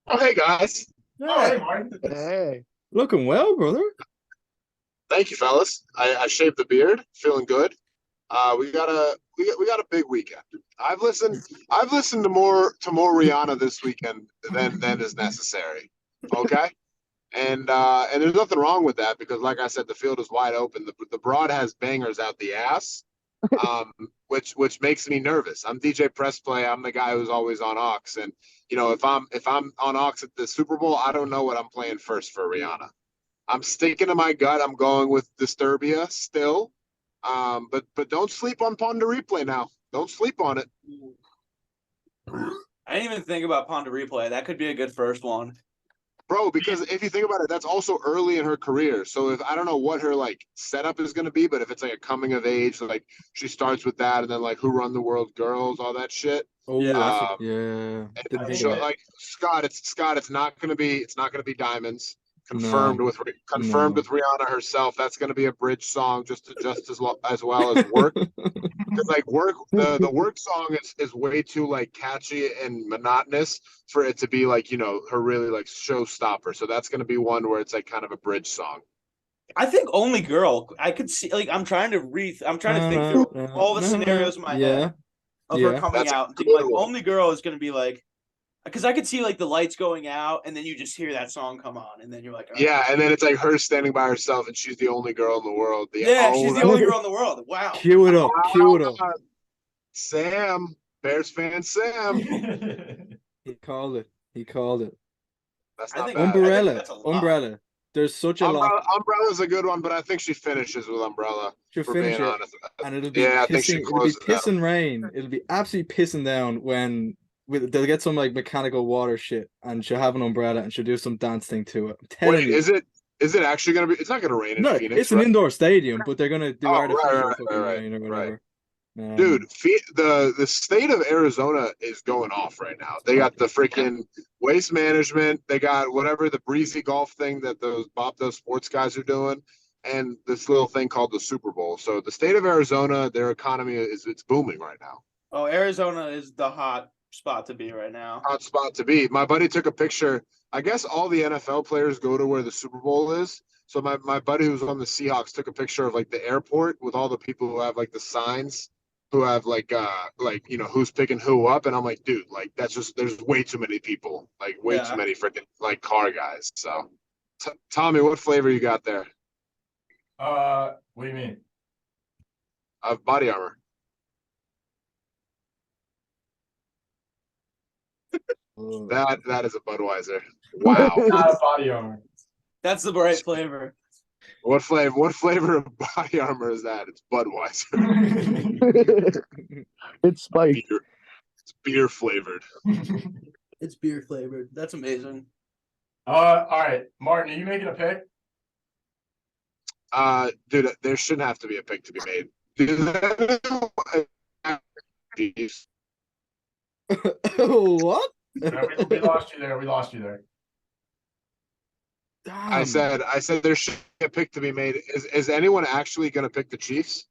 Oh, hey guys. Oh, hey, Yeah. Martin. Hey, looking well, brother. Thank you, fellas. I shaved the beard, feeling good. We got a big weekend. I've listened I've listened to more Rihanna this weekend than is necessary. Okay? And there's nothing wrong with that because like I said, the field is wide open. The broad has bangers out the ass. Um, which makes me nervous. I'm DJ Press Play. I'm the guy who's always on aux. And if I'm on aux at the Super Bowl, I don't know what I'm playing first for Rihanna. I'm sticking to my gut. I'm going with Disturbia still. But don't sleep on Ponder Replay now. Don't sleep on it, I didn't even think about Ponda Replay. That could be a good first one. bro. Because if you think about it, that's also early in her career. So if I don't know what her like setup is going to be, but if it's like a coming of age, like she starts with that, and then like Who Run the World Girls, all that shit. Oh, Yeah. that's a, Um, yeah. Didn't and think show of that. like Scott, it's not going to be diamonds. No, Confirmed no. with Rihanna herself. That's going to be a bridge song, just as well as work. Because like work the work song is way too like catchy and monotonous for it to be like her really like showstopper. So that's going to be one where it's like kind of a bridge song. I think Only Girl. I could see I'm trying to think through all the scenarios in my head Yeah, of her yeah. coming That's a out and good being like, one. Only Girl is gonna be like, because I could see like the lights going out and then you just hear that song come on and then you're like, all right. Yeah, and then it's like her standing by herself and she's the only girl in the world. Yeah, she's the only girl in the world. Wow. Cue it up. Cue it up. Sam, Bears fan Sam. He called it. He called it. That's I not think bad. I think Umbrella. that's a lot. Umbrella. There's such a lot. Umbrella's a good one, but I think she finishes with Umbrella. She'll For finish being it, honest, and it'll be yeah, I think she pissing. It'll be closes out. pissing rain. It'll be absolutely pissing down when they'll get some like mechanical water shit, and she'll have an umbrella and she'll do some dance thing to it. I'm Wait, telling you. is it actually gonna be? It's not gonna rain in No, Phoenix, it's an right? indoor stadium, but they're gonna do Oh, right, artificial right, right, fucking right, rain or right. whatever. Dude, Um, the state of Arizona is going off right now. They got the freaking waste management. They got whatever the breezy golf thing that those sports guys are doing, and this little thing called the Super Bowl. So the state of Arizona, their economy it's booming right now. Oh, Arizona is the hot spot to be right now. Hot spot to be. My buddy took a picture. I guess all the NFL players go to where the Super Bowl is. So my buddy who's on the Seahawks took a picture of like the airport with all the people who have like the signs who have like who's picking who up, and I'm like, dude, like that's just there's way too many people, like way too Yeah. many freaking like car guys. So Tommy, what flavor you got there What do you mean? of body armor? oh. That is a Budweiser. Wow. Not a body armor. That's the right flavor. What flavor of body armor is that? It's Budweiser. It's spiked. Beer. It's beer flavored. It's beer flavored. That's amazing. All right, Martin, are you making a pick? Dude, there shouldn't have to be a pick to be made. What? We lost you there. We lost you there. I Damn. said there should be a pick to be made. Is anyone actually going to pick the Chiefs?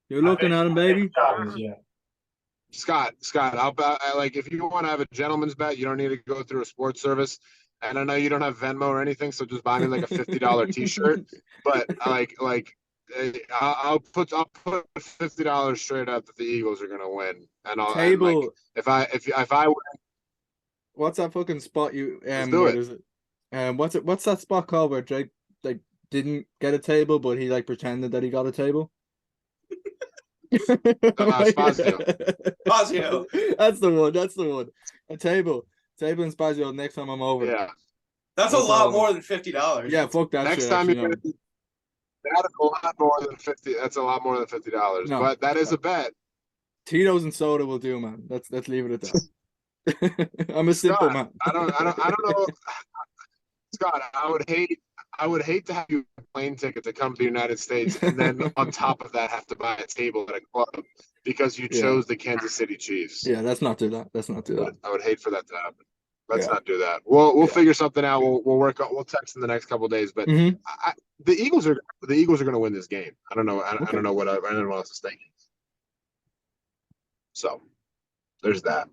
You're looking at him, baby. Yeah. Scott, like if you want to have a gentleman's bet, you don't need to go through a sports service. And I know you don't have Venmo or anything, so just buy me like a $50 T-shirt. But I'll put $50 straight up that the Eagles are going to win. And Table. if I win, What's that fucking spot you let's do where it. does it what's that spot called where Drake like didn't get a table but he like pretended that he got a table? Spazio. Fazio. That's the one. That's the one. A table. Table and Spazio next time I'm over. Yeah. That's a lot more than $50. Yeah, fuck that Next shit. time Actually, you're no. gonna that's a lot more than 50. That's a lot more than $50. No. But that is a bet. Tito's and soda will do, man. Let's leave it at that. I'm a simple Scott, man. I don't know. Scott, I would hate to have you a plane ticket to come to the United States and then on top of that have to buy a table at a club because you Yeah. chose the Kansas City Chiefs. Yeah, let's not do that. Let's not do that. I would hate for that to happen. Let's Yeah. not do that. We'll Yeah. figure something out. We'll work on. We'll text in the next couple of days. But Mhm. the Eagles are going to win this game. I don't know. I Okay. don't know what anyone else is thinking. So there's that.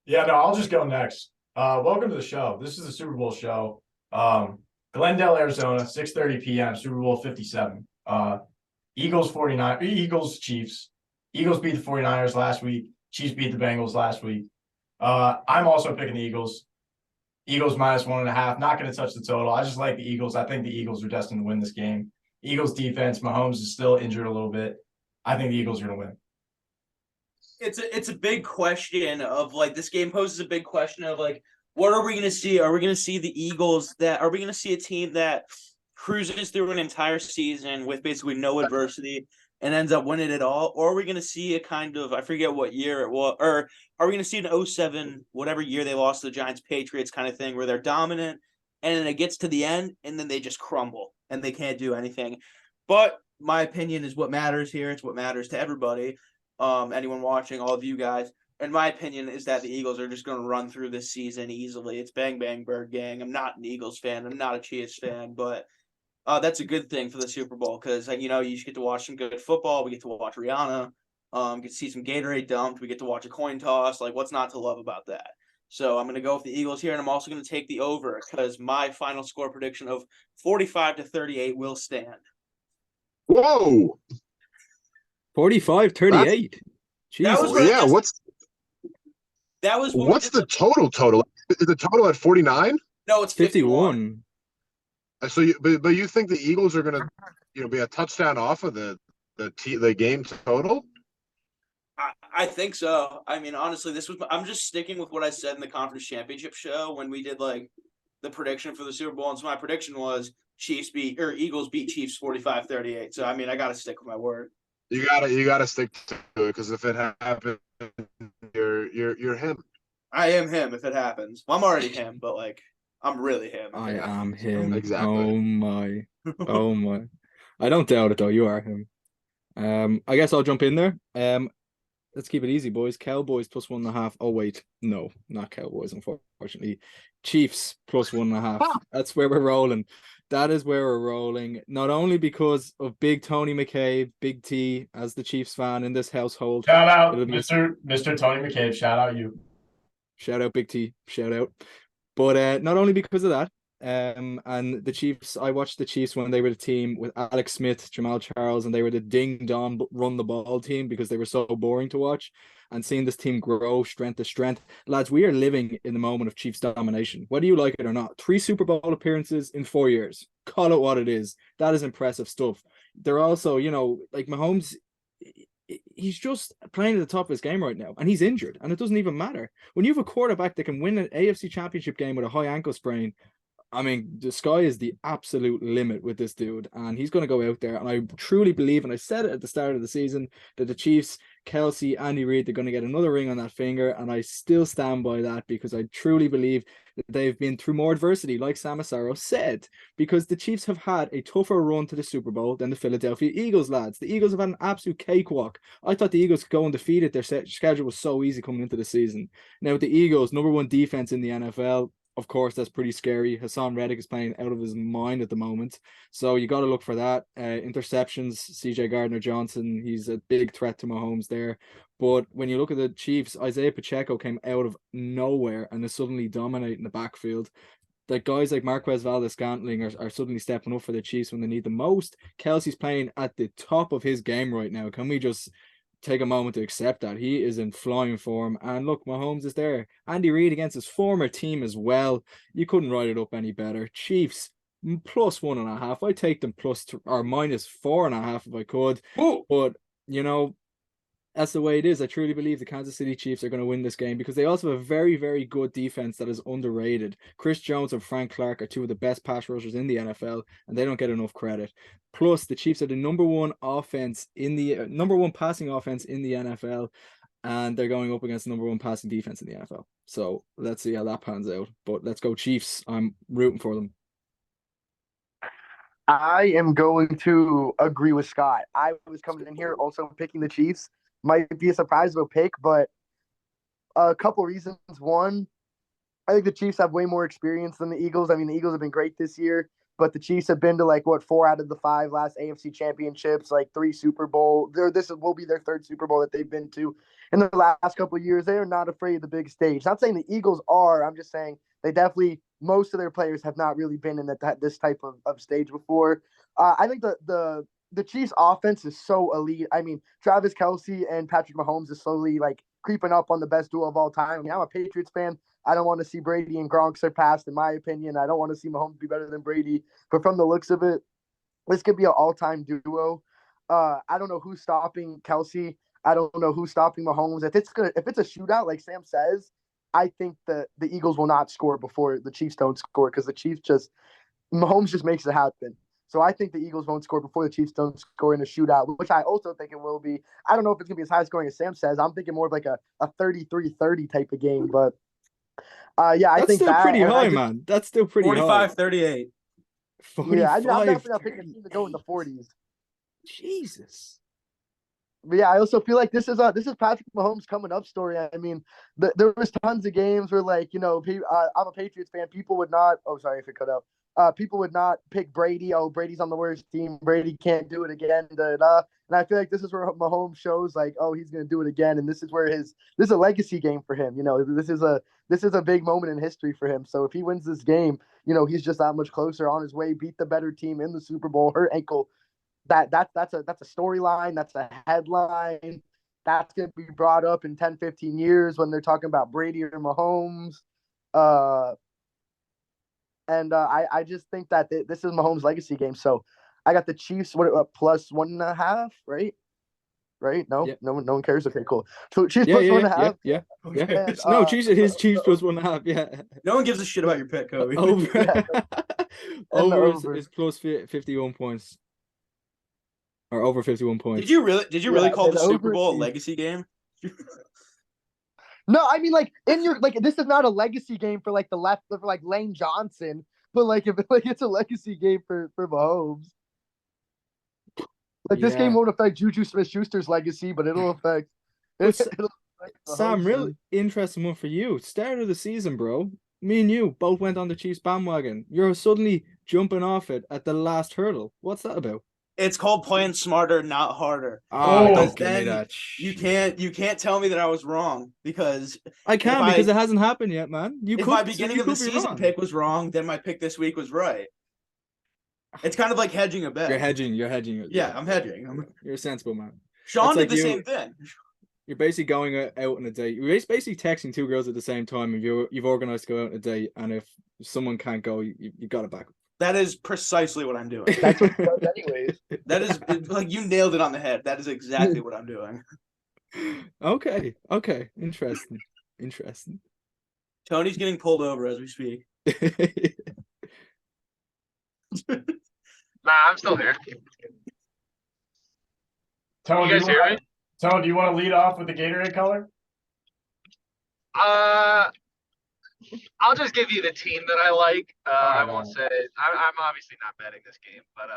Yeah, no, I'll just go next. Welcome to the show. This is the Super Bowl show. Glendale, Arizona, 6:30 p.m. Super Bowl 57. Eagles, Chiefs. Eagles beat the 49ers last week. Chiefs beat the Bengals last week. I'm also picking the Eagles. Eagles -1.5. Not going to touch the total. I just like the Eagles. I think the Eagles are destined to win this game. Eagles defense, Mahomes is still injured a little bit. I think the Eagles are going to win. It's a big question of like this game poses a big question of like what are we going to see? Are we going to see the Eagles are we going to see a team that cruises through an entire season with basically no adversity and ends up winning it all? Or are we going to see a kind of, I forget what year it was, or are we going to see an 07, whatever year they lost to the Giants Patriots kind of thing where they're dominant and then it gets to the end and then they just crumble and they can't do anything? But my opinion is what matters here. It's what matters to everybody. Anyone watching, all of you guys. And my opinion is that the Eagles are just going to run through this season easily. It's bang, bang, bird gang. I'm not an Eagles fan. I'm not a Chiefs fan, but that's a good thing for the Super Bowl because, you know, you just get to watch some good football. We get to watch Rihanna. Get to see some Gatorade dumped. We get to watch a coin toss. Like, what's not to love about that? So I'm going to go with the Eagles here, and I'm also going to take the over because my final score prediction of 45-38 will stand. Whoa. 45-38. That was Yeah, what's the total? Is the total at 49? No, it's 51. So but you think the Eagles are gonna, be a touchdown off of the game total? I think so. I mean, honestly, I'm just sticking with what I said in the conference championship show when we did like the prediction for the Super Bowl. And so my prediction was Eagles beat Chiefs 45-38. So I mean, I got to stick with my word. You gotta stick to it because if it happens, you're him. I am him if it happens. Well, I'm already him, but like I'm really him. I am him. Exactly. Oh my. I don't doubt it though. You are him. I guess I'll jump in there. Let's keep it easy, boys. Cowboys +1.5. Oh wait, no, not Cowboys, unfortunately. Chiefs +1.5. That's where we're rolling. That is where we're rolling. Not only because of Big Tony McCabe, Big T, as the Chiefs fan in this household. Shout out, Mr. Tony McCabe. Shout out you. Shout out Big T. Shout out. But not only because of that, and the Chiefs, I watched the Chiefs when they were the team with Alex Smith, Jamal Charles, and they were the ding-dong run the ball team because they were so boring to watch. And seeing this team grow strength to strength. Lads, we are living in the moment of Chiefs domination, whether you like it or not. 3 Super Bowl appearances in 4 years. Call it what it is. That is impressive stuff. They're also, like Mahomes, he's just playing at the top of his game right now, and he's injured, and it doesn't even matter. When you have a quarterback that can win an AFC championship game with a high ankle sprain, I mean, the sky is the absolute limit with this dude, and he's going to go out there. And I truly believe, and I said it at the start of the season, that the Chiefs, Kelsey, Andy Reid, they're going to get another ring on that finger, and I still stand by that because I truly believe that they've been through more adversity, like Sam Massaro said, because the Chiefs have had a tougher run to the Super Bowl than the Philadelphia Eagles, lads. The Eagles have had an absolute cakewalk. I thought the Eagles could go undefeated. Their schedule was so easy coming into the season. Now, with the Eagles, #1 defense in the NFL, of course, that's pretty scary. Hassan Reddick is playing out of his mind at the moment. So you got to look for that. Interceptions, CJ Gardner-Johnson, he's a big threat to Mahomes there. But when you look at the Chiefs, Isaiah Pacheco came out of nowhere and is suddenly dominating the backfield. Like guys like Marquez Valdes-Scantling are suddenly stepping up for the Chiefs when they need the most. Kelsey's playing at the top of his game right now. Can we just take a moment to accept that? He is in flying form, and look, Mahomes is there. Andy Reid against his former team as well. You couldn't write it up any better. Chiefs +1.5. I take them -4.5 if I could. Ooh. But that's the way it is. I truly believe the Kansas City Chiefs are going to win this game because they also have a very, very good defense that is underrated. Chris Jones and Frank Clark are 2 of the best pass rushers in the NFL, and they don't get enough credit. Plus, the Chiefs are the #1 passing offense in the NFL, and they're going up against the #1 passing defense in the NFL. So let's see how that pans out. But let's go Chiefs. I'm rooting for them. I am going to agree with Scott. I was coming in here also picking the Chiefs. Might be a surprise of a pick, but a couple reasons. One, I think the Chiefs have way more experience than the Eagles. I mean, the Eagles have been great this year, but the Chiefs have been to 4 out of the 5 last AFC championships, 3 Super Bowl. This will be their 3rd Super Bowl that they've been to. in the last couple of years. They are not afraid of the big stage. Not saying the Eagles are. I'm just saying they definitely, most of their players have not really been in this type of stage before. I think the Chiefs offense is so elite. I mean, Travis Kelce and Patrick Mahomes is slowly like creeping up on the best duo of all time. I mean, I'm a Patriots fan. I don't want to see Brady and Gronk surpassed, in my opinion. I don't want to see Mahomes be better than Brady. But from the looks of it, this could be an all-time duo. I don't know who's stopping Kelce. I don't know who's stopping Mahomes. If it's a shootout, like Sam says, I think that the Eagles will not score before the Chiefs don't score, because the Chiefs Mahomes just makes it happen. So I think the Eagles won't score before the Chiefs don't score in a shootout, which I also think it will be. I don't know if it's going to be as high scoring as Sam says. I'm thinking more of like a 33-30 type of game. But yeah, I That's think still that. pretty And high, man. That's still pretty high. 45-38. Yeah, I'm 45. definitely not picking a team to go in the 40s. Jesus. But yeah, I also feel like this is Patrick Mahomes' coming up story. I mean, there was tons of games where, like, I'm a Patriots fan. People would not. Oh, sorry if it cut out. People would not pick Brady. Oh, Brady's on the worst team. Brady can't do it again. Da, da. And I feel like this is where Mahomes shows, like, oh, he's gonna do it again. And this is where this is a legacy game for him. This is a big moment in history for him. So if he wins this game, he's just that much closer on his way. Beat the better team in the Super Bowl. Hurt ankle. That's a storyline. That's a headline. That's going to be brought up in 10, 15 years when they're talking about Brady or Mahomes. I just think that this is Mahomes' legacy game. So I got the Chiefs plus 1.5, right? Right? No, Yeah. no one cares. Okay, cool. So Chiefs Yeah, plus yeah, 1.5. yeah. And, No, his Chiefs plus 1.5. Yeah. No one gives a shit about your pick, Coby. Over. Yeah. And the over over. is plus 51 points. Or over 51 points. Did you really call and the Super over Bowl a is- legacy game? No, I mean, like, this is not a legacy game for like the left, for like Lane Johnson, but like if it's a legacy game for Mahomes. Like, this game Yeah. won't affect Juju Smith-Schuster's legacy, but it'll affect. But It'll affect Sam, Mahomes'. real interesting one for you. Start of the season, bro. Me and you both went on the Chiefs bandwagon. You're suddenly jumping off it at the last hurdle. What's that about? It's called playing smarter, not harder. Oh, Because don't give me then that. you can't tell me that I was wrong, because I can, if because it hasn't happened yet, man. if my beginning of the season wrong. pick was wrong, then my pick this week was right. It's kind of like hedging a bet. You're hedging. Yeah, I'm hedging. You're a sensible man. Sean It's did like the same thing. You're basically going out on a date. You're basically texting two girls at the same time. If you've organized to go out on a date, and if someone can't go, you got it back. That is precisely what I'm doing. That's what it does anyways. That is like, you nailed it on the head. That is exactly what I'm doing. Okay. Interesting. Tony's getting pulled over as we speak. Nah, I'm still here. Tony, You guys hear me? Tony, do you want to lead off with the Gatorade color? I'll just give you the team that I like. I won't Alright. say I'm obviously not betting this game, but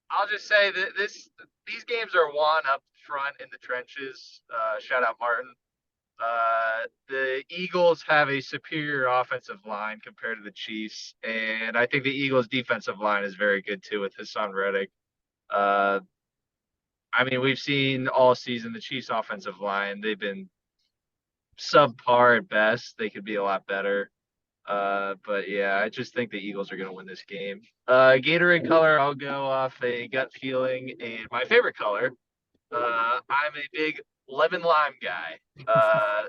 I'll just say that these games are won up front in the trenches. Shout out Martin. The Eagles have a superior offensive line compared to the Chiefs, and I think the Eagles' defensive line is very good too with Hassan Reddick. I mean, we've seen all season the Chiefs' offensive line. They've been subpar at best. They could be a lot better. But yeah, I just think the Eagles are going to win this game. Gatorade color, I'll go off a gut feeling. And my favorite color, I'm a big lemon lime guy.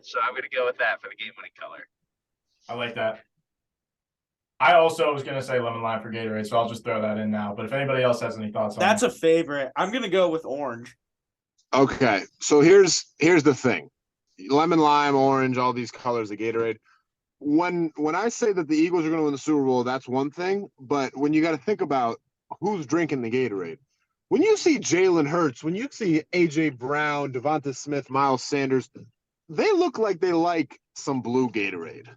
So I'm going to go with that for the game winning color. I like that. I also was going to say lemon lime for Gatorade, so I'll just throw that in now. But if anybody else has any thoughts on That's it. a favorite. I'm gonna go with orange. Okay, so here's the thing: lemon, lime, orange, all these colors of Gatorade. When I say that the Eagles are going to win the Super Bowl, that's one thing. But when you got to think about who's drinking the Gatorade, when you see Jalen Hurts, when you see AJ Brown, Devonta Smith, Miles Sanders, they look like they like some blue Gatorade.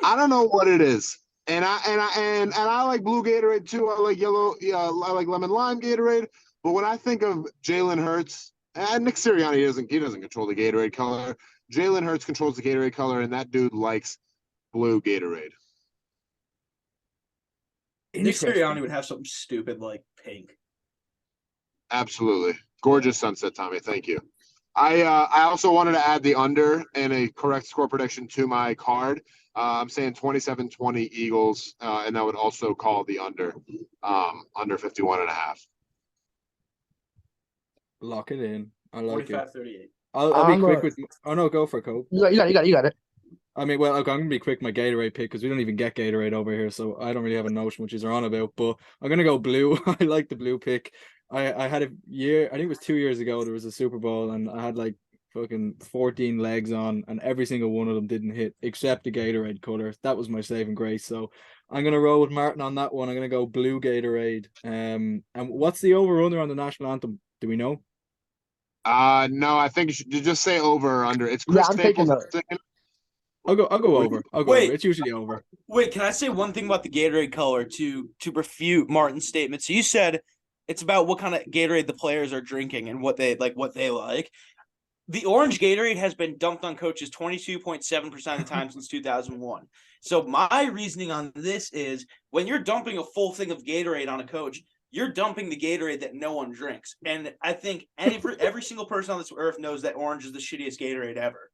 I don't know what it is. And I like blue Gatorade too. I like yellow. Yeah, I like lemon lime Gatorade. But when I think of Jalen Hurts, and Nick Sirianni doesn't control the Gatorade color. Jalen Hurts controls the Gatorade color, and that dude likes blue Gatorade. Nick Sirianni would have something stupid like pink. Absolutely. Gorgeous sunset, Tommy. Thank you. I also wanted to add the under and a correct score prediction to my card. I'm saying 27-20 Eagles, and that would also call the under 51.5. Lock it in. I like it. 45-38. I'll be I'm quick gonna- with. Oh no, go for it, Cope. You got it. I mean, well, I'm gonna be quick. My Gatorade pick because we don't even get Gatorade over here, so I don't really have a notion what you're on about. But I'm gonna go blue. I like the blue pick. I had a year. I think it was 2 years ago. There was a Super Bowl, and I had like fucking 14 legs on, and every single one of them didn't hit except the Gatorade color. That was my saving grace. So I'm gonna roll with Martin on that one. I'm gonna go blue Gatorade. And what's the over under on the national anthem? Do we know? No, I think you just say over or under. It's Yeah, Chris I'm taking Staples the. singing. I'll go over. I'll go Wait. over. It's usually over. Wait, can I say one thing about the Gatorade color to refute Martin's statement? So you said it's about what kind of Gatorade the players are drinking and what they like. The orange Gatorade has been dumped on coaches 22.7% of the time since 2001. So my reasoning on this is when you're dumping a full thing of Gatorade on a coach, you're dumping the Gatorade that no one drinks. And I think every single person on this earth knows that orange is the shittiest Gatorade ever.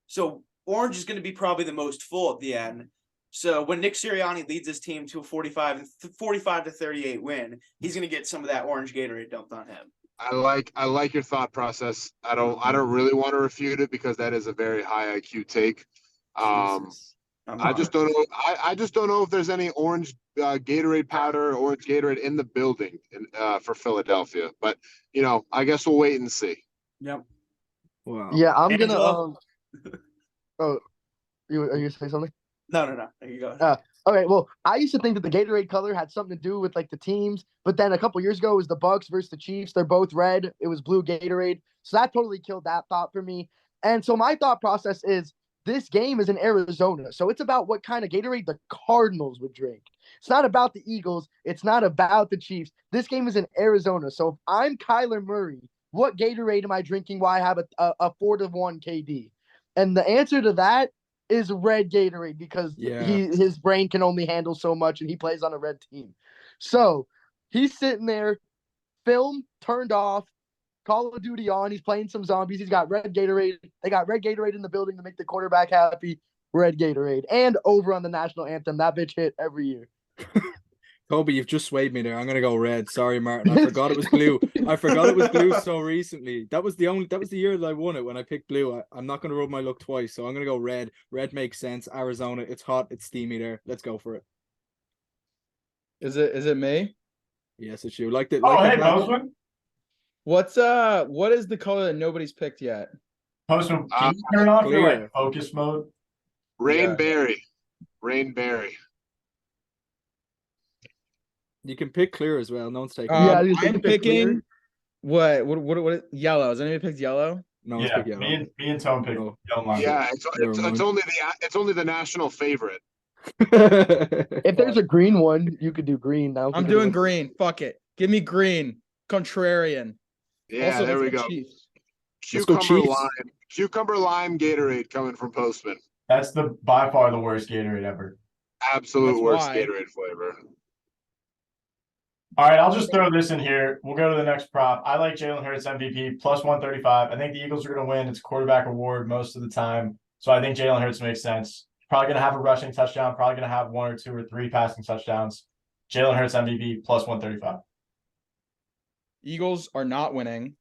So orange is going to be probably the most full at the end. So when Nick Sirianni leads his team to a 45-38 win, he's going to get some of that orange Gatorade dumped on him. I like your thought process. I don't really want to refute it because that is a very high IQ take. I just don't know. I just don't know if there's any orange Gatorade powder or orange Gatorade in the building for Philadelphia. But I guess we'll wait and see. Yep. Wow. Yeah, I'm Angelo? gonna. Oh, are you gonna say something? No. There you go. Okay, well, I used to think that the Gatorade color had something to do with like the teams, but then a couple years ago it was the Bucks versus the Chiefs. They're both red. It was blue Gatorade, so that totally killed that thought for me. And so my thought process is this game is in Arizona, so it's about what kind of Gatorade the Cardinals would drink. It's not about the Eagles. It's not about the Chiefs. This game is in Arizona, so if I'm Kyler Murray, what Gatorade am I drinking while I have a 4-1 KD? And the answer to that is red Gatorade because his brain can only handle so much and he plays on a red team. So he's sitting there, film turned off, Call of Duty on, he's playing some zombies, he's got red Gatorade. They got red Gatorade in the building to make the quarterback happy. Red Gatorade. And over on the national anthem. That bitch hit every year. Coby, you've just swayed me there. I'm gonna go red. Sorry, Martin. I forgot it was blue. I forgot it was blue so recently. That was the year that I won it when I picked blue. I'm not gonna rub my luck twice, so I'm gonna go red. Red makes sense. Arizona, it's hot, it's steamy there. Let's go for it. Is it me? Yes, it's you. Like the Hey, black- Postman. What is the color that nobody's picked yet? Postman, can you turn off your clear. like focus mode? Rainberry. You can pick clear as well. No one's taking Yeah, it. you I'm can pick picking what yellow. Has anybody picked yellow? No one's Yeah, picking me and Tone picked Oh. yellow line. Yeah, Never it's mind. only the national favorite. it. If there's a green one, you could do green now. I'm doing green. Fuck it. Give me green. Contrarian. Yeah, Also, there we let's go. Chiefs. Let's go Chiefs. Cucumber lime Gatorade coming from Postman. That's by far the worst Gatorade ever. Absolute That's worst why. Gatorade flavor. All right, I'll just throw this in here. We'll go to the next prop. I like Jalen Hurts MVP plus 135. I think the Eagles are going to win. It's a quarterback award most of the time. So I think Jalen Hurts makes sense. Probably going to have a rushing touchdown. Probably going to have 1 or 2 or 3 passing touchdowns. Jalen Hurts MVP plus 135. Eagles are not winning.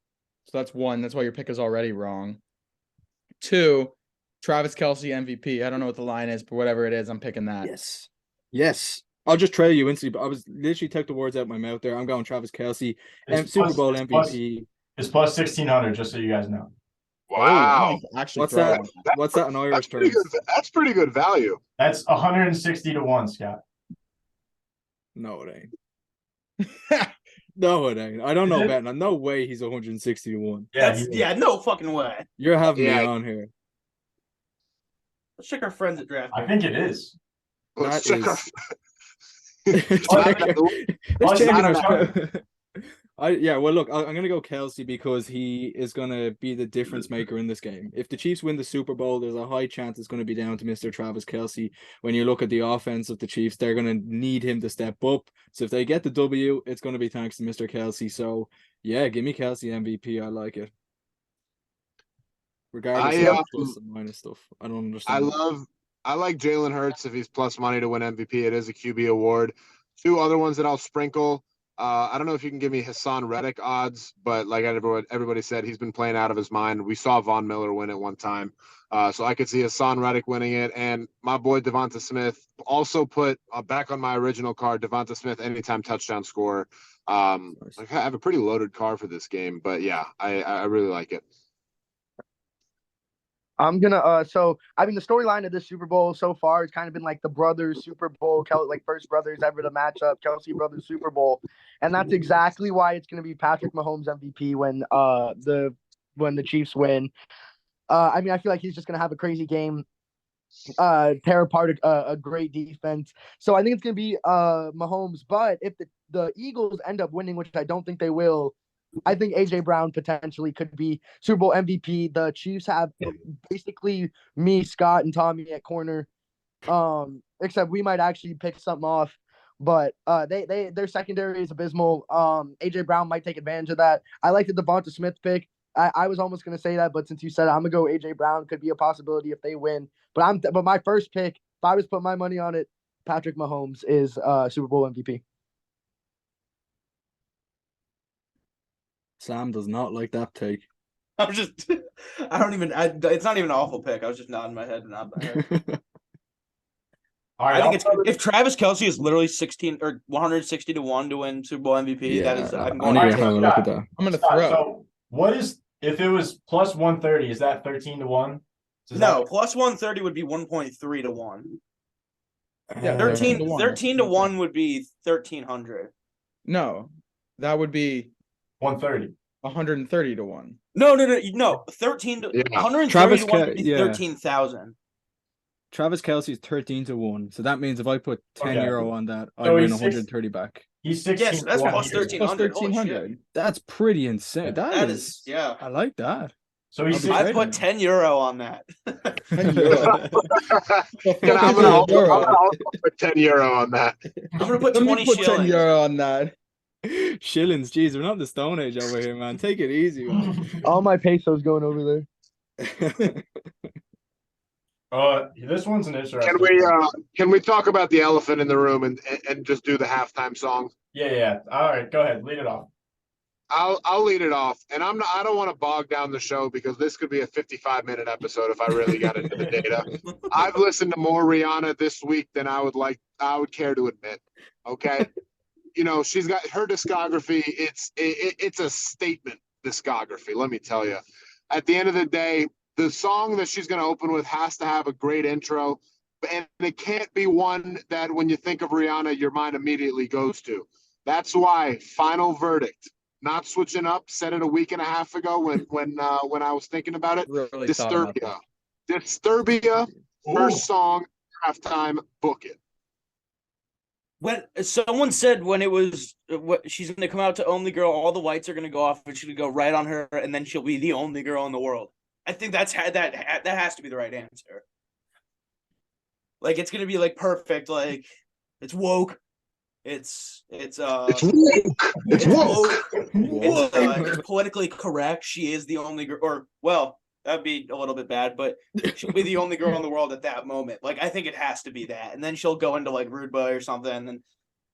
So that's 1. That's why your pick is already wrong. 2, Travis Kelce MVP. I don't know what the line is, but whatever it is, I'm picking that. Yes. I'll just trail you instantly, but I was literally took the words out my mouth there. I'm going Travis Kelce, It's Super plus- Bowl it's plus- MVP. It's plus 1,600, just so you guys know. Wow. Oh, actually, What's that? That's What's that in Irish That's pretty terms? good. That's pretty good value. That's 160 to 1, Scott. No, it ain't. No, it ain't. I don't know Is it? betting. No way he's 160 to 1. Yeah, No fucking way. You're having me Yeah. on here. Let's check our friends at DraftKings. I think it is. Let's That check our. is- It's Well, not- Let's Plus, check I it don't out. Well, look, I'm gonna go Kelce because he is gonna be the difference maker in this game. If the Chiefs win the Super Bowl, there's a high chance it's gonna be down to Mr. Travis Kelce. When you look at the offense of the Chiefs, they're gonna need him to step up. So if they get the W, it's gonna be thanks to Mr. Kelce. So yeah, give me Kelce MVP. I like it. regardless I, of um, plus and minus stuff. I don't I understand. I like Jalen Hurts if he's plus money to win MVP. It is a QB award. Two other ones that I'll sprinkle. I don't know if you can give me Hassan Reddick odds, but like everybody said, he's been playing out of his mind. We saw Von Miller win it one time. So I could see Hassan Reddick winning it. And my boy Devonta Smith also put back on my original card, Devonta Smith anytime touchdown scorer. Nice. I have a pretty loaded card for this game, but yeah, I really like it. I'm gonna so I mean the storyline of this Super Bowl so far has kind of been like the brothers Super Bowl, like first brothers ever to match up, Kelsey brothers Super Bowl, and that's exactly why it's gonna be Patrick Mahomes MVP when the Chiefs win. I mean I feel like he's just gonna have a crazy game, tear apart a great defense. So I think it's gonna be Mahomes. But if the Eagles end up winning, which I don't think they will, I think AJ Brown potentially could be Super Bowl MVP. The Chiefs have basically me, Scott, and Tommy at corner. Except we might actually pick something off. But their secondary is abysmal. AJ Brown might take advantage of that. I like the Devonta Smith pick. I was almost gonna say that, but since you said it, I'm gonna go AJ Brown. Could be a possibility if they win. But my first pick, if I was put my money on it, Patrick Mahomes is Super Bowl MVP. Sam does not like that take. I'm just, I don't even. It's not even an awful pick. I was just nodding my head and nodding my head. All right, I think it's if Travis Kelce is literally 16 or 160 to 1 to win Super Bowl MVP. That is, I'm I going. need to Alright, have a look at that. I'm gonna Scott, throw. So what is if it was plus 130? Is that 13 to 1? No, plus 130 would be 1.3 to 1. Yeah, 13 to 1. 13 to 1 would be 1,300. No, that would be 130. 130 to 1. No. 13 to Yeah. 130 Travis to 1 Ke- would be yeah. 13,000. Travis Kelce is 13 to 1. So that means if I put 10 Okay. euro on that, I'd So win he's 130 back. He's 16 Yes, to that's 1 plus here. 1,300. Plus Holy shit. 1,300. That's pretty insane. That is, yeah. I like that. So he's I'll be I 16. put 10 euro on that. 10 euro. Yeah, I'm gonna also put 10 euro on that. I'm gonna put Let 20 me put 10 shillings. euro on that. Shillings, jeez, we're not in the Stone Age over here, man. Take it easy, man. All my pesos going over there. This one's an interesting. Can we talk about the elephant in the room and just do the halftime song? Yeah. All right, go ahead. Lead it off. I'll lead it off, and I don't want to bog down the show because this could be a 55-minute episode if I really got into the data. I've listened to more Rihanna this week than I would care to admit. Okay, you know she's got her discography. It's a statement discography. Let me tell you. At the end of the day, the song that she's going to open with has to have a great intro, and it can't be one that when you think of Rihanna, your mind immediately goes to. That's why Final Verdict. Not switching up. Said it a week and a half ago when I was thinking about it. Really thought about Disturbia. Disturbia. First song, halftime. Book it. When someone said when it was she's gonna come out to Only Girl, all the lights are gonna go off and she's gonna go right on her, and then she'll be the only girl in the world. I think that has to be the right answer. Like it's gonna be like perfect. Like it's woke. It's woke. It's woke. It's politically correct. She is the only girl, or well, that'd be a little bit bad, but she'll be the only girl in the world at that moment. Like I think it has to be that, and then she'll go into like Rude Boy or something, and then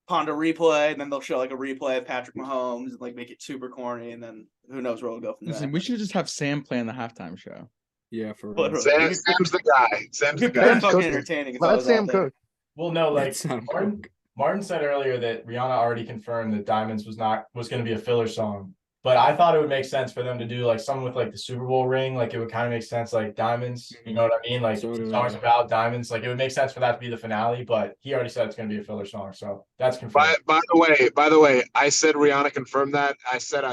Ponder replay, and then they'll show like a replay of Patrick Mahomes and like make it super corny, and then who knows where we'll go from there. Listen, we should just have Sam plan the halftime show. Yeah, for Literally. Sam's the guy. Sam's the It'd be pretty guy. fucking entertaining. If I Let was Sam out there. cook. Well, no, like That's Sam Martin said earlier that Rihanna already confirmed that Diamonds was going to be a filler song. But I thought it would make sense for them to do like something with like the Super Bowl ring. Like it would kind of make sense, like Diamonds. You know what I mean? Like songs about diamonds. Like it would make sense for that to be the finale. But he already said it's going to be a filler song, so that's confirmed. By the way, I said Rihanna confirmed that. I said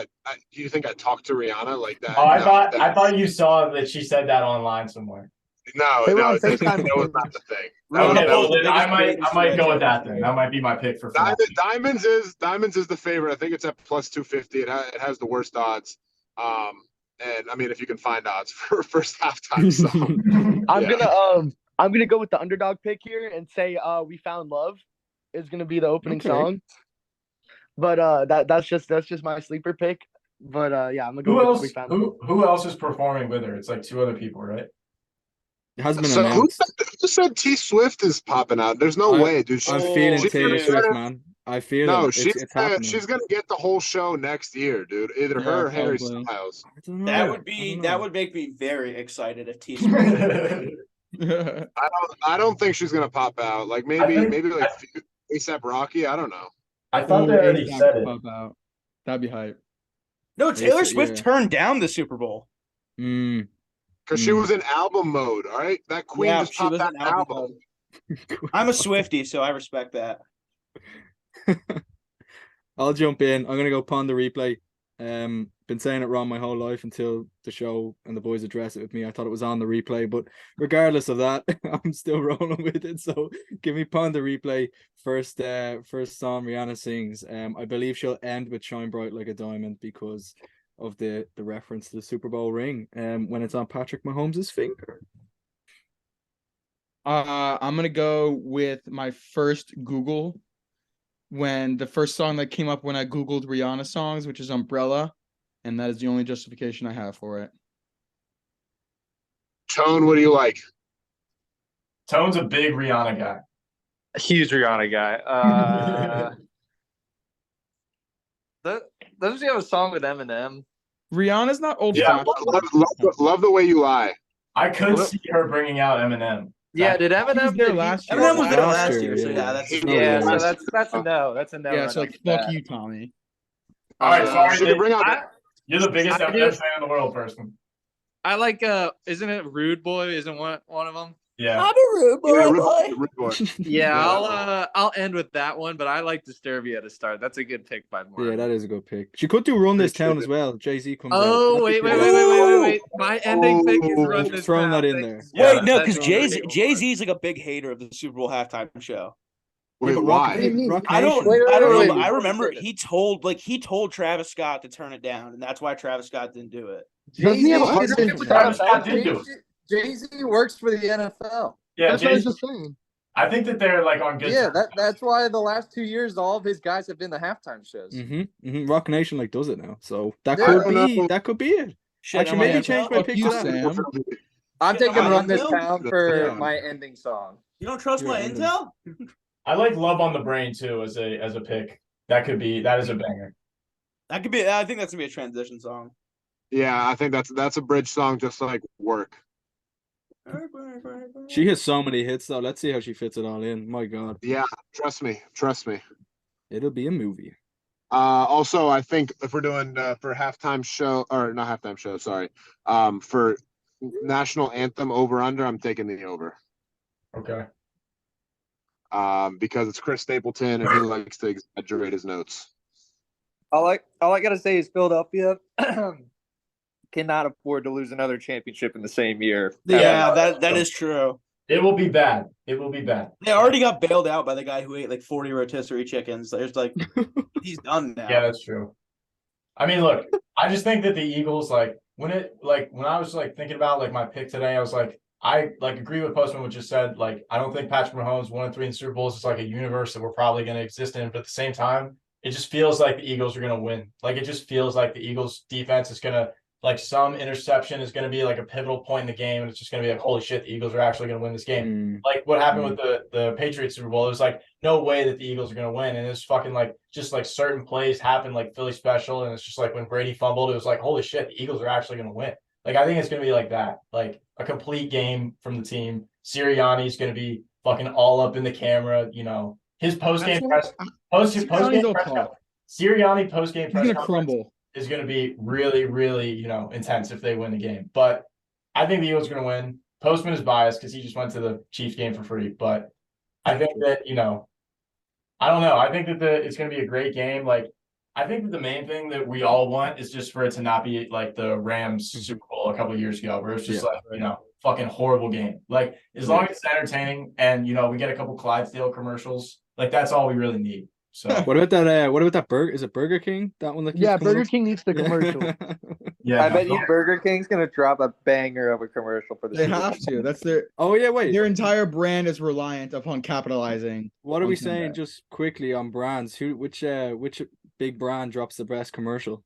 do you think I talked to Rihanna like that? Oh, I thought you saw that she said that online somewhere. No, They were on that FaceTime. was not the thing. Okay, That was well, then I biggest might go with stretch. that then. That might be my pick for finale. Diamonds is the favorite. I think it's at plus 250. It has the worst odds. And I mean, if you can find odds for first halftime song, I'm gonna go with the underdog pick here and say "We Found Love" is gonna be the opening song. But that's just my sleeper pick. But yeah, I'm gonna go Who with else? we found Who else is performing with her? It's like 2 other people, right? It has been So announced. who said T Swift is popping out? There's no I- way, dude. I'm Oh, feeling she's Taylor gonna Swift, get it. man. I feel No, it. It's happening. she's gonna get the whole show next year, dude. Either Yeah, her or Harry probably. Styles. I don't know. That Yeah, would I be don't that know. would make me very excited if T Swift. I don't think she's gonna pop out. Like maybe like ASAP Rocky. I don't know. I thought they already ASAP said it. pop out. That'd be hype. No, Taylor Ace- Swift yeah. turned down the Super Bowl. Mm. Because she was in album mode. All right, that queen Yeah, just she popped was out in an album album. mode. I'm a Swiftie, so I respect that. I'll jump in. I'm gonna go Pond the Replay. Been saying it wrong my whole life until the show and the boys address it with me. I thought it was on the replay, but regardless of that, I'm still rolling with it. So give me Pond the Replay. First song Rihanna sings. I believe she'll end with Shine Bright Like a Diamond because of the reference to the Super Bowl ring. When it's on Patrick Mahomes' finger. I'm gonna go with my first Google when the first song that came up when I Googled Rihanna songs, which is Umbrella, and that is the only justification I have for it. Tone, what do you like? Tone's a big Rihanna guy. Huge Rihanna guy. Doesn't she have a song with Eminem? Rihanna's not old Yeah, fashioned. Love the way you lie. I could see her bringing out Eminem. Yeah, did He was Eminem there did he- last year. Eminem was there Last last year, year, so yeah. yeah, that's No Yeah, way. so that's a no. That's a no. Yeah, right so off like the fuck bat. you, Tommy. All right, sorry, She could Nick. bring out. You're the biggest I Eminem do- fan in the world, person. I like isn't it Rude Boy? Isn't one of them? Yeah. I'm a rude boy, Yeah, boy. Rude Boy. Yeah, I'll end with that one, but I like Disturbia to start. That's a good pick by Mark. Yeah, that is a good pick. She could do Run This Pretty Town sure. as well. Jay-Z comes out. Oh, wait. My ending pick is Run Just This throwing Town. that in there. Yeah, Wait, no, that's because really Jay-Z's like a big hater of the Super Bowl halftime show. Wait, but why? Rock I don't, Nation. I don't know. wait. But I remember he told Travis Scott to turn it down, and that's why Travis Scott didn't do it. Doesn't he have a What? hundred Travis Scott did do it. Jay-Z works for the NFL. Yeah, That's what I was Jay-Z, just saying. I think that they're like on good. Yeah, terms. that's why the last 2 years all of his guys have been the halftime shows. Rock Nation like does it now, so that Yeah. could be it. Shit, Actually, am I maybe in change hell? my pick you, to that. Sam. I'm Yeah, taking am I Run in This hell? Town for Yeah. my ending song. You don't trust my Yeah, intel? I like Love on the Brain too as a pick. That is a banger. That could be. I think that's gonna be a transition song. Yeah, I think that's a bridge song, just like Work. She has so many hits though. Let's see how she fits it all in. My God, Yeah, trust me. it'll be a movie. Also, I think if we're doing for halftime show or not halftime show, sorry, for national anthem over under, I'm taking the over. Okay. Because it's Chris Stapleton and he likes to exaggerate his notes. All I gotta say is Philadelphia cannot afford to lose another championship in the same year. Yeah, that is true. It will be bad. It will be bad. They already got bailed out by the guy who ate like 40 rotisserie chickens. There's like he's done now. Yeah, that's true. I mean, look, I just think that the Eagles, when I was like thinking about like my pick today, I was like, I like agree with Postman, which just said like I don't think Patrick Mahomes 1-3 in the Super Bowl is just like a universe that we're probably going to exist in, but at the same time, it just feels like the Eagles are going to win. Like it just feels like the Eagles defense is going to like some interception is going to be like a pivotal point in the game, and it's just going to be like, holy shit, the Eagles are actually going to win this game. Like what happened with the Patriots Super Bowl, it was like no way that the Eagles are going to win, and it's fucking like just like certain plays happen like Philly special, and it's just like when Brady fumbled, it was like holy shit, the Eagles are actually going to win. Like I think it's going to be like that, like a complete game from the team. Sirianni's going to be fucking all up in the camera, you know. His post-game press Sirianni's press all Sirianni post-game He's press gonna conference crumble. is going to be really, really, intense if they win the game. But I think the Eagles are going to win. Postman is biased because he just went to the Chiefs game for free. But I think that, I don't know. I think that it's going to be a great game. Like, I think that the main thing that we all want is just for it to not be like the Rams Super Bowl a couple of years ago, where it's just fucking horrible game. Like, as long as it's entertaining and, we get a couple Clydesdale commercials, like, that's all we really need. So What about that? What about that burger? Is it Burger King? That one that keeps coming Burger up? King needs the commercial. yeah, I bet you Burger King's gonna drop a banger of a commercial for the They Super Bowl. have to. That's their Oh yeah, wait. their entire brand is reliant upon capitalizing. What are we on saying that. just quickly on brands? Which big brand drops the best commercial?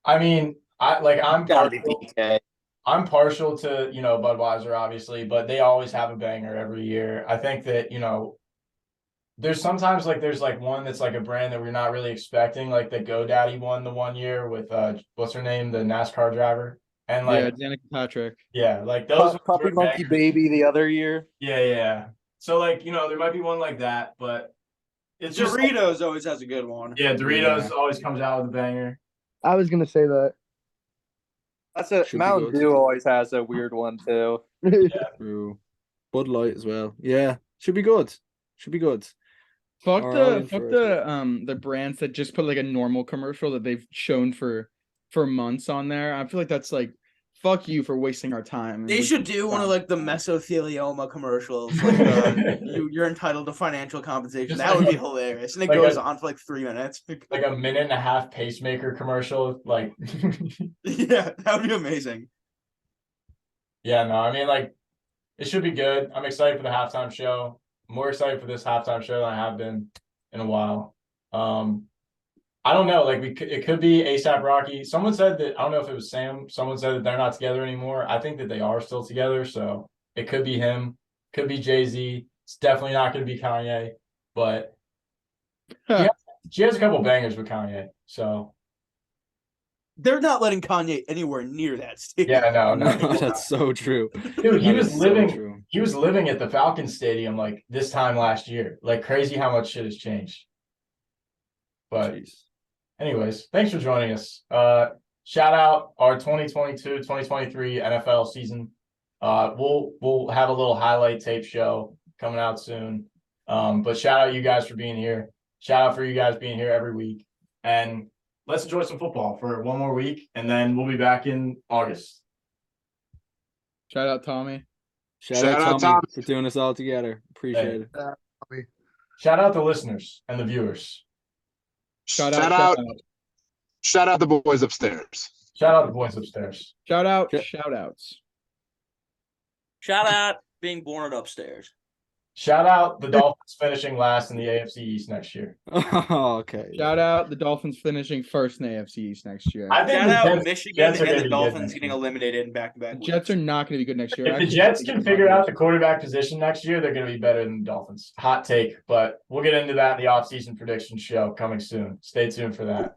I mean, I'm Gotta be partial. PK. I'm partial to, Budweiser, obviously, but they always have a banger every year. I think that, there's sometimes there's one that's like a brand that we're not really expecting, like the GoDaddy one the one year with what's her name, the NASCAR driver. And Yeah, Danica Patrick. yeah, like those Puppy were Monkey bangers. Baby the other year. Yeah. So there might be one like that, but it's just Doritos always has a good one. yeah, Doritos always comes out with a banger. I was gonna say that. That's a Should be Mountain good. Dew always has a weird one too. True. Bud Light as well. Yeah, should be good. Should be good. Fuck Are all in fuck for the brands that just put like a normal commercial that they've shown for months on there. I feel like that's like fuck you for wasting our time. They should do one of the mesothelioma commercials. You're entitled to financial compensation. Just That would be hilarious. And it like goes a- on for 3 minutes. Like a minute and a half pacemaker commercial. Yeah, that would be amazing. Yeah, no, I mean it should be good. I'm excited for the halftime show. I'm more excited for this halftime show than I have been in a while. I don't know. It could be ASAP Rocky. Someone said that, I don't know if it was Sam. Someone said that they're not together anymore. I think that they are still together. So it could be him. Could be Jay-Z. It's definitely not going to be Kanye. But she has a couple bangers with Kanye. So They're not letting Kanye anywhere near that stage. yeah, no. That's so true. Dude, he That was is so living. true. He was living at the Falcons Stadium this time last year. Crazy how much shit has changed. But Jeez. anyways, thanks for joining us. Shout out our 2022-2023 NFL season. We'll have a little highlight tape show coming out soon. But shout out you guys for being here. Shout out for you guys being here every week. And let's enjoy some football for one more week, and then we'll be back in August. Shout out Tommy. Shout out Tommy for doing this all together. Appreciate it. Shout out the listeners and the viewers. Shout out the boys upstairs. Shout out the boys upstairs. Shout out shout outs. Shout out being born upstairs. Shout out the Dolphins finishing last in the AFC East next year. Oh, okay. Shout out the Dolphins finishing first in the AFC East next year. I think Shout the out Jets- Michigan Jets are gonna and the be good Dolphins next getting year. eliminated in back-to-back The weeks. Jets are not going to be good next year. If the Jets can figure out the quarterback position next year, they're going to be better than the Dolphins. Hot take, but we'll get into that in the offseason prediction show coming soon. Stay tuned for that.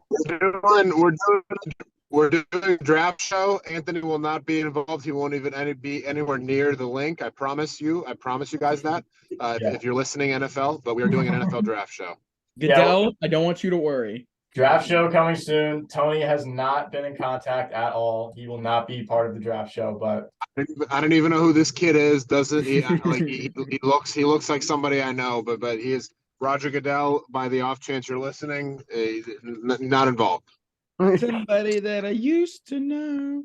We're doing a draft show. Anthony will not be involved. He won't even be anywhere near the link. I promise you. I promise you guys that. If you're listening, NFL, but we are doing an NFL draft show. Goodell, I don't want you to worry. Draft show coming soon. Tony has not been in contact at all. He will not be part of the draft show, but I don't even know who this kid is. Doesn't he? He looks like somebody I know, but he is Roger Goodell. By the off chance you're listening, not involved. Somebody that I used to know.